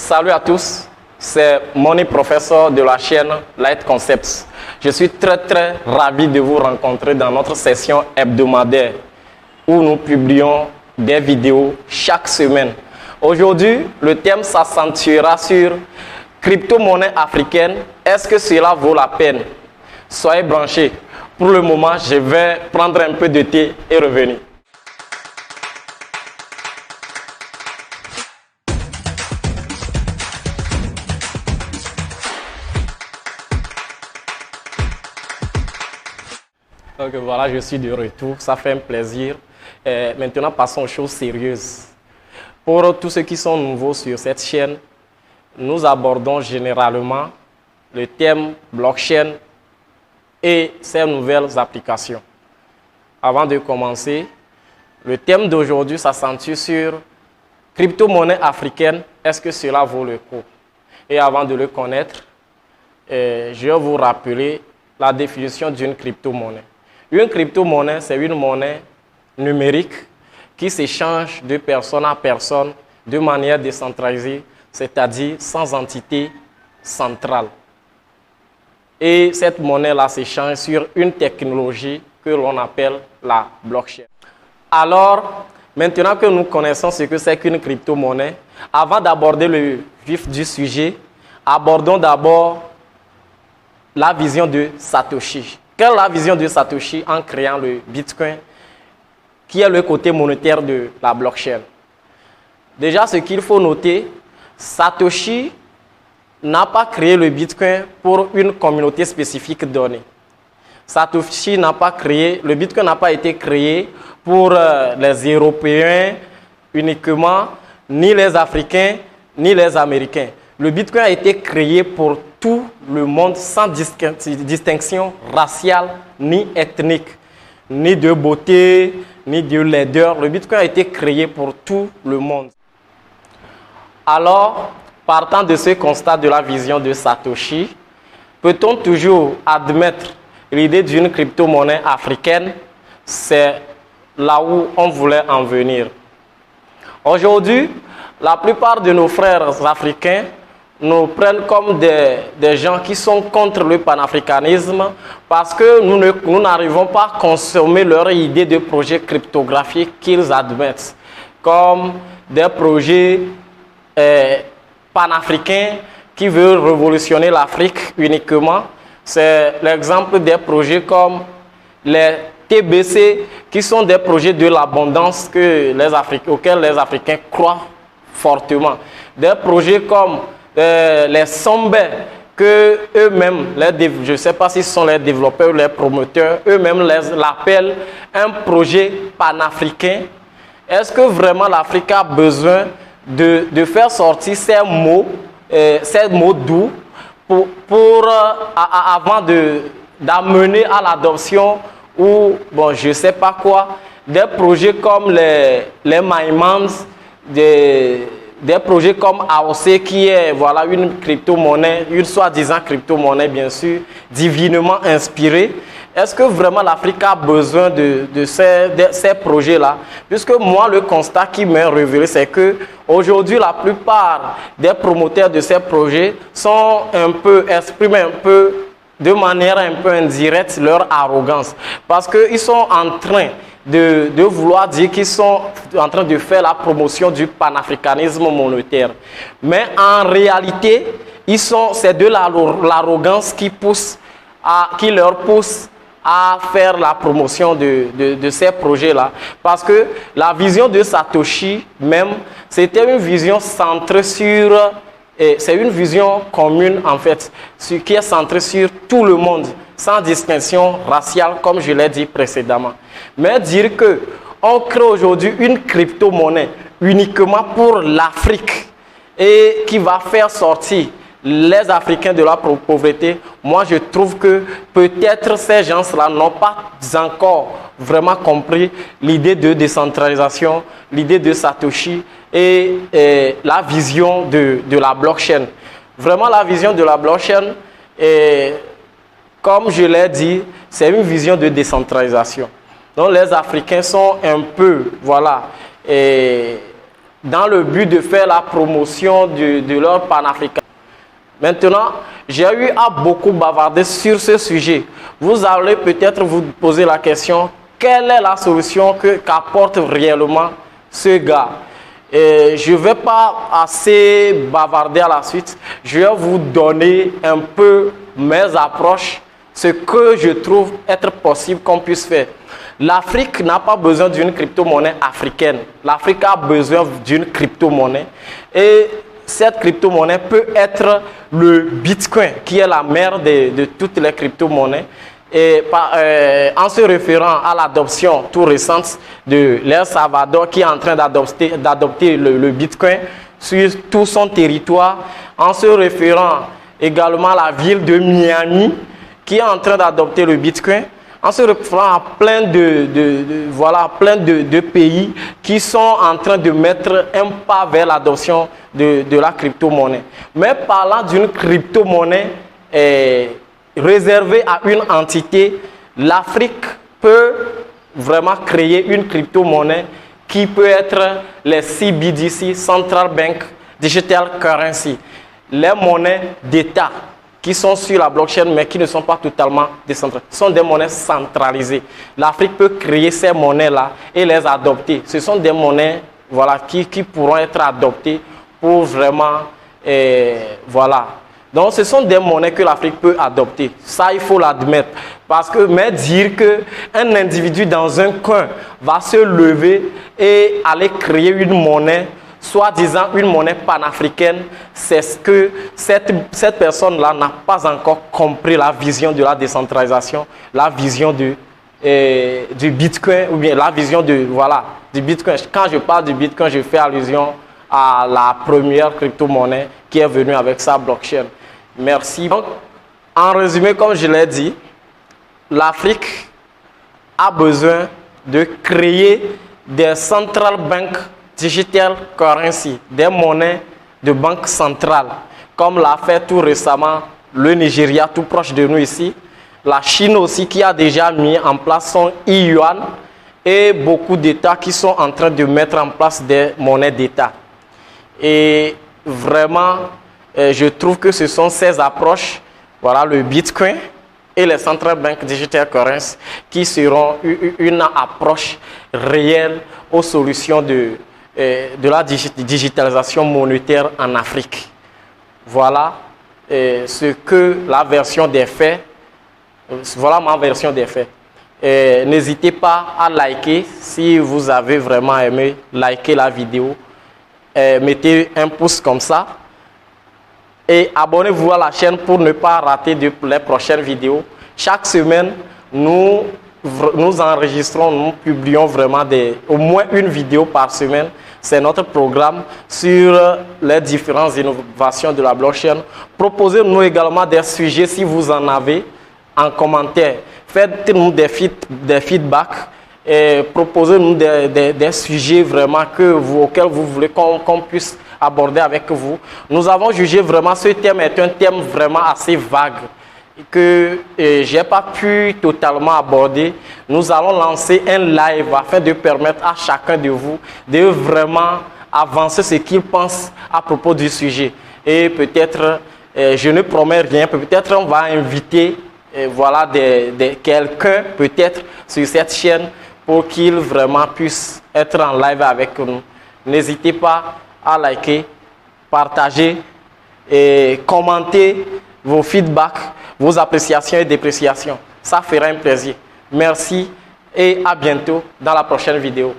Salut à tous, c'est Moni, professeur de la chaîne Light Concepts. Je suis très ravi de vous rencontrer dans notre session hebdomadaire où nous publions des vidéos chaque semaine. Aujourd'hui, le thème s'accentuera sur crypto-monnaie africaine. Est-ce que cela vaut la peine? Soyez branchés. Pour le moment, je vais prendre un peu de thé et revenir. Donc voilà, je suis de retour, ça fait un plaisir. Maintenant, passons aux choses sérieuses. Pour tous ceux qui sont nouveaux sur cette chaîne, nous abordons généralement le thème blockchain et ses nouvelles applications. Avant de commencer, le thème d'aujourd'hui s'accentue sur crypto-monnaie africaine, est-ce que cela vaut le coup? Et avant de le connaître, je vais vous rappeler la définition d'une crypto-monnaie. Une crypto-monnaie, c'est une monnaie numérique qui s'échange de personne à personne de manière décentralisée, c'est-à-dire sans entité centrale. Et cette monnaie-là s'échange sur une technologie que l'on appelle la blockchain. Alors, maintenant que nous connaissons ce que c'est qu'une crypto-monnaie, avant d'aborder le vif du sujet, abordons d'abord la vision de Satoshi. Quelle est la vision de Satoshi en créant le Bitcoin, qui est le côté monétaire de la blockchain? Déjà, ce qu'il faut noter, Satoshi n'a pas créé le Bitcoin pour une communauté spécifique donnée. Satoshi n'a pas créé, le Bitcoin n'a pas été créé pour les Européens uniquement, ni les Africains, ni les Américains. Le Bitcoin a été créé pour tout le monde sans distinction raciale ni ethnique, ni de beauté, ni de laideur. Le Bitcoin a été créé pour tout le monde. Alors, partant de ce constat de la vision de Satoshi, peut-on toujours admettre l'idée d'une crypto-monnaie africaine? C'est là où on voulait en venir. Aujourd'hui, la plupart de nos frères africains nous prennent comme des gens qui sont contre le panafricanisme parce que nous n'arrivons pas à consommer leur idée de projet cryptographique qu'ils admettent comme des projets panafricains qui veulent révolutionner l'Afrique uniquement. C'est l'exemple des projets comme les TBC qui sont des projets de l'abondance auxquels les Africains croient fortement. Des projets comme les Sombe, que eux-mêmes, je ne sais pas si ce sont les développeurs ou les promoteurs, eux-mêmes l'appellent un projet panafricain. Est-ce que vraiment l'Afrique a besoin de faire sortir ces mots doux avant d'amener à l'adoption ou, bon, je ne sais pas quoi, des projets comme les Maimans, des projets comme AOC qui est voilà, une crypto-monnaie, une soi-disant crypto-monnaie bien sûr, divinement inspirée. Est-ce que vraiment l'Afrique a besoin de ces projets-là? Puisque moi, le constat qui m'est révélé, c'est que aujourd'hui, la plupart des promoteurs de ces projets expriment un peu, de manière un peu indirecte, leur arrogance. Parce qu'ils sont en train de vouloir dire qu'ils sont en train de faire la promotion du panafricanisme monétaire. Mais en réalité, c'est de l'arrogance qui leur pousse à faire la promotion de ces projets-là. Parce que la vision de Satoshi même, c'était une vision centrée sur... c'est une vision commune en fait, qui est centrée sur tout le monde, sans distinction raciale, comme je l'ai dit précédemment. Mais dire qu'on crée aujourd'hui une crypto-monnaie uniquement pour l'Afrique et qui va faire sortir les Africains de la pauvreté, moi je trouve que peut-être ces gens-là n'ont pas encore vraiment compris l'idée de décentralisation, l'idée de Satoshi et la vision de la blockchain. Vraiment la vision de la blockchain, comme je l'ai dit, c'est une vision de décentralisation. Donc les Africains sont un peu, voilà, dans le but de faire la promotion de leur panafricanisme. Maintenant, j'ai eu à beaucoup bavarder sur ce sujet. Vous allez peut-être vous poser la question, quelle est la solution qu'apporte réellement ce gars? Et je ne vais pas assez bavarder à la suite. Je vais vous donner un peu mes approches, ce que je trouve être possible qu'on puisse faire. L'Afrique n'a pas besoin d'une crypto-monnaie africaine. L'Afrique a besoin d'une crypto-monnaie. Et cette crypto-monnaie peut être le Bitcoin, qui est la mère de toutes les crypto-monnaies. Et en se référant à l'adoption tout récente de l'El Salvador, qui est en train d'adopter le Bitcoin sur tout son territoire, en se référant également à la ville de Miami, qui est en train d'adopter le Bitcoin, en se référant à plein de pays qui sont en train de mettre un pas vers l'adoption de la crypto-monnaie. Mais parlant d'une crypto-monnaie réservée à une entité, l'Afrique peut vraiment créer une crypto-monnaie qui peut être les CBDC, Central Bank Digital Currency, les monnaies d'État qui sont sur la blockchain mais qui ne sont pas totalement décentralisées. Ce sont des monnaies centralisées. L'Afrique peut créer ces monnaies-là et les adopter. Ce sont des monnaies qui pourront être adoptées pour vraiment... Donc, ce sont des monnaies que l'Afrique peut adopter. Ça, il faut l'admettre. Parce que, mais dire qu'un individu dans un coin va se lever et aller créer une monnaie, soi-disant une monnaie panafricaine, c'est ce que cette personne-là n'a pas encore compris la vision de la décentralisation, la vision du Bitcoin, ou bien la vision du Bitcoin. Quand je parle du Bitcoin, je fais allusion à la première crypto-monnaie qui est venue avec sa blockchain. Merci. Donc, en résumé, comme je l'ai dit, l'Afrique a besoin de créer des central bank digital currency, des monnaies de banque centrale, comme l'a fait tout récemment le Nigeria, tout proche de nous ici, la Chine aussi qui a déjà mis en place son e-yuan et beaucoup d'États qui sont en train de mettre en place des monnaies d'État. Et vraiment, je trouve que ce sont ces approches, le Bitcoin et les Central Bank Digital Currency, qui seront une approche réelle aux solutions de la digitalisation monétaire en Afrique. Voilà ce que la version des faits, voilà ma version des faits. N'hésitez pas à liker si vous avez vraiment aimé, liker la vidéo, mettez un pouce comme ça. Et abonnez-vous à la chaîne pour ne pas rater les prochaines vidéos. Chaque semaine, nous enregistrons, nous publions vraiment au moins une vidéo par semaine. C'est notre programme sur les différentes innovations de la blockchain. Proposez-nous également des sujets si vous en avez en commentaire. Faites-nous des feedbacks et proposez-nous des sujets vraiment auxquels vous voulez qu'on puisse aborder avec vous. Nous avons jugé vraiment ce thème est un thème vraiment assez vague que je n'ai pas pu totalement aborder. Nous allons lancer un live afin de permettre à chacun de vous de vraiment avancer ce qu'il pense à propos du sujet. Et peut-être, je ne promets rien, peut-être on va inviter quelqu'un peut-être sur cette chaîne pour qu'il vraiment puisse être en live avec nous. N'hésitez pas à liker, partager et commenter vos feedbacks, vos appréciations et dépréciations. Ça fera un plaisir. Merci et à bientôt dans la prochaine vidéo.